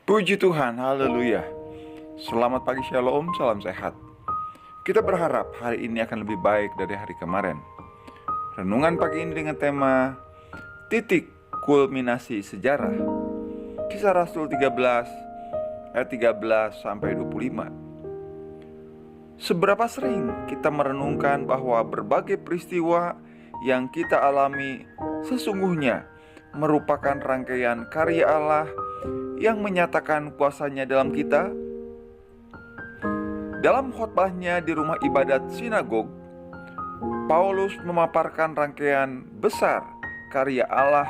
Puji Tuhan, haleluya. Selamat pagi, shalom, salam sehat. Kita berharap hari ini akan lebih baik dari hari kemarin. Renungan pagi ini dengan tema titik kulminasi sejarah. Kisah Rasul 13 ayat 13 sampai 25. Seberapa sering kita merenungkan bahwa berbagai peristiwa yang kita alami sesungguhnya merupakan rangkaian karya Allah yang menyatakan kuasanya dalam kita. Dalam khotbahnya di rumah ibadat sinagog, Paulus memaparkan rangkaian besar karya Allah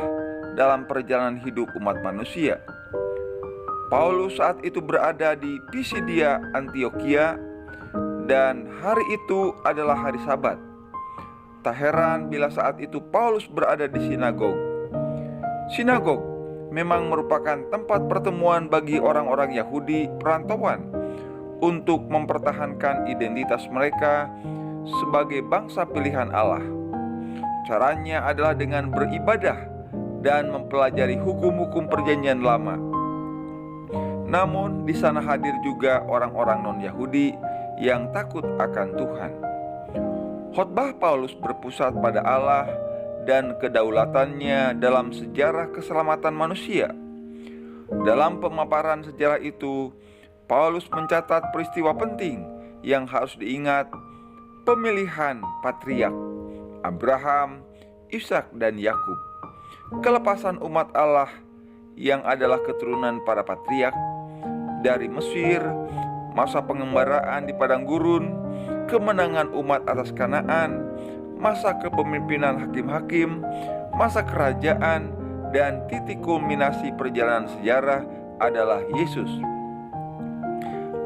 dalam perjalanan hidup umat manusia. Paulus saat itu berada di Pisidia, Antioquia, dan hari itu adalah hari Sabat. Tak heran bila saat itu Paulus berada di sinagog. Sinagog memang merupakan tempat pertemuan bagi orang-orang Yahudi perantauan untuk mempertahankan identitas mereka sebagai bangsa pilihan Allah. Caranya adalah dengan beribadah dan mempelajari hukum-hukum perjanjian lama. Namun di sana hadir juga orang-orang non-Yahudi yang takut akan Tuhan. Khotbah Paulus berpusat pada Allah dan kedaulatannya dalam sejarah keselamatan manusia. Dalam pemaparan sejarah itu, Paulus mencatat peristiwa penting yang harus diingat: pemilihan patriark Abraham, Ishak, dan Yakub, kelepasan umat Allah yang adalah keturunan para patriark dari Mesir, masa pengembaraan di padang gurun, kemenangan umat atas Kanaan, masa kepemimpinan hakim-hakim, masa kerajaan, dan titik kulminasi perjalanan sejarah adalah Yesus.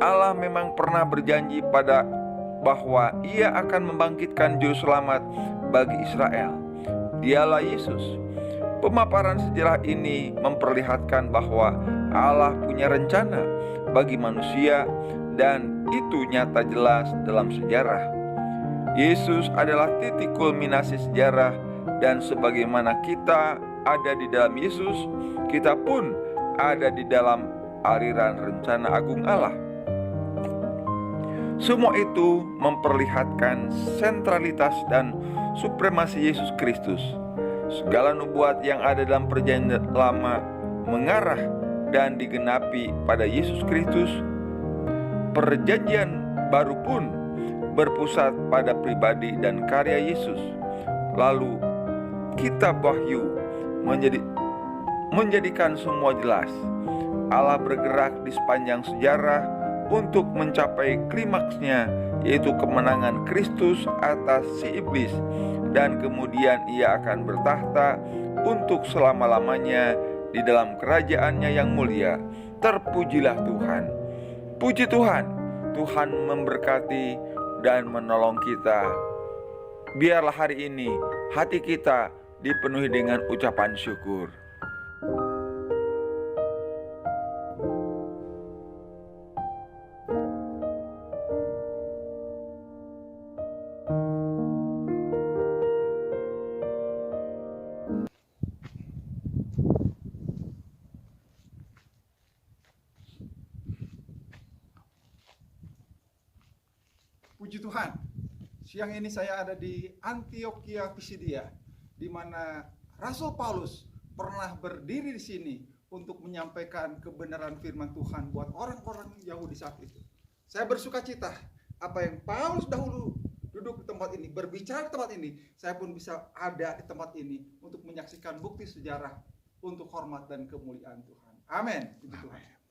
Allah memang pernah berjanji bahwa Ia akan membangkitkan juru selamat bagi Israel. Dialah Yesus. Pemaparan sejarah ini memperlihatkan bahwa Allah punya rencana bagi manusia, dan itu nyata jelas dalam sejarah. Yesus adalah titik kulminasi sejarah, dan sebagaimana kita ada di dalam Yesus, kita pun ada di dalam aliran rencana agung Allah. Semua itu memperlihatkan sentralitas dan supremasi Yesus Kristus. Segala nubuat yang ada dalam perjanjian lama mengarah dan digenapi pada Yesus Kristus. Perjanjian baru pun berpusat pada pribadi dan karya Yesus. Lalu kitab Wahyu menjadikan semua jelas. Allah bergerak di sepanjang sejarah untuk mencapai klimaksnya, yaitu kemenangan Kristus atas si iblis, dan kemudian Ia akan bertahta untuk selama-lamanya di dalam kerajaannya yang mulia. Terpujilah Tuhan. Puji Tuhan. Tuhan memberkati dan menolong kita. Biarlah hari ini hati kita dipenuhi dengan ucapan syukur. Puji Tuhan, siang ini saya ada di Antioquia, Pisidia, di mana Rasul Paulus pernah berdiri di sini untuk menyampaikan kebenaran firman Tuhan buat orang-orang Yahudi saat itu. Saya bersuka cita apa yang Paulus dahulu duduk di tempat ini, berbicara di tempat ini, saya pun bisa ada di tempat ini untuk menyaksikan bukti sejarah untuk hormat dan kemuliaan Tuhan. Amin. Puji Tuhan.